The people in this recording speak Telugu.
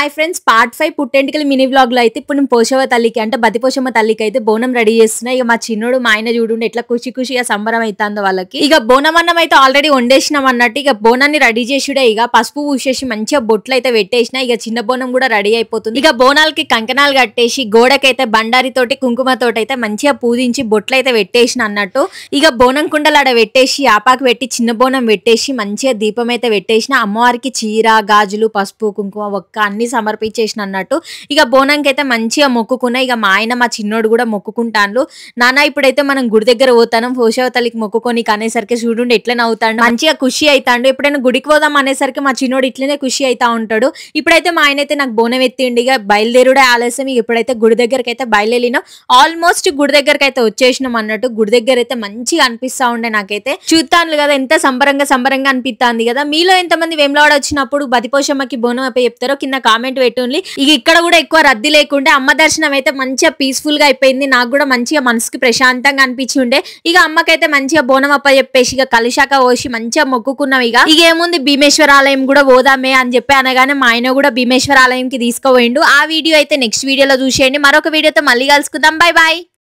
హాయ్ ఫ్రెండ్స్, పార్ట్ 5 పుట్టెంటికల మినీ వ్లాగ్ లో అయితే ఇప్పుడు నేను పోషవ తల్లికి అంటే బతిపోషమ్మ తల్లికి అయితే బోనం రెడీ చేస్తున్నా. ఇక మా చిన్నోడు మా ఆయన చూడండి ఎట్లా ఖుషిగా సంబరం అవుతుందో వాళ్ళకి. ఇక బోనం అన్నం అయితే ఆల్రెడీ వండేసినాం అన్నట్టు ఇక బోనాన్ని రెడీ చేసుడే. ఇక పసుపు పూసేసి మంచిగా బొట్లు అయితే పెట్టేసిన. ఇక చిన్న బోనం కూడా రెడీ అయిపోతుంది. ఇక బోనాలకి కంకణాలు కట్టేసి గోడకైతే బండారి తోటి కుంకుమ తోటి అయితే మంచిగా పూజించి బొట్లు అయితే పెట్టేసిన అన్నట్టు. ఇక బోనం కుండలు ఆడ పెట్టేసి ఆపాకు పెట్టి చిన్న బోనం పెట్టేసి మంచిగా దీపం అయితే పెట్టేసిన. అమ్మవారికి చీర గాజులు పసుపు కుంకుమ ఒక్క అన్ని సమర్పించేసిన అన్నట్టు. ఇక బోనంకి అయితే మంచిగా మొక్కుకున్నా. ఇక మా ఆయన మా చిన్నోడు కూడా మొక్కుకుంటాను. నాన్న ఇప్పుడైతే మనం గుడి దగ్గర పోతాను పోషవ తల్లికి మొక్కుకొని అనేసరికి చూడండి ఎట్లా నవ్వుతాడు, మంచిగా ఖుషి అవుతాడు. ఎప్పుడైనా గుడికి పోదాం అనేసరికి మా చిన్నోడు ఇట్లనే ఖుషి అవుతా ఉంటాడు. ఇప్పుడైతే మా ఆయన అయితే నాకు బోనం ఎత్తిండి. ఇక బయలుదేరుడే ఆలస్యం. ఇప్పుడైతే గుడి దగ్గరకి అయితే బయలుదేరినాం. ఆల్మోస్ట్ గుడి దగ్గరకి అయితే వచ్చేసినాం అన్నట్టు. గుడి దగ్గర అయితే మంచిగా అనిపిస్తా ఉండే నాకైతే. చూస్తాను కదా ఎంత సంబరంగా అనిపిస్తుంది కదా. మీలో ఎంతమంది వేములవాడ వచ్చినప్పుడు బతిపోషమ్మకి బోనం అయిపోయి చెప్తారో కింద కామెంట్ పెట్టుండి. ఇక ఇక్కడ కూడా ఎక్కువ రద్దీ లేకుండే అమ్మ దర్శనం అయితే మంచిగా పీస్ఫుల్ గా అయిపోయింది. నాకు కూడా మంచిగా మనసుకి ప్రశాంతంగా అనిపించి ఉండే. ఇక అమ్మకైతే మంచిగా బోనం అప్ప చెప్పేసి ఇక కలిశాక పోసి మంచిగా మొక్కుకున్నాం. ఇక ఏముంది భీమేశ్వర ఆలయం కూడా పోదామే అని చెప్పి అనగానే మా ఆయన కూడా భీమేశ్వర ఆలయంకి తీసుకుపోయిండు. ఆ వీడియో అయితే నెక్స్ట్ వీడియోలో చూసేయండి. మరొక వీడియోతో మళ్ళీ కలుసుకుందాం. Bye bye.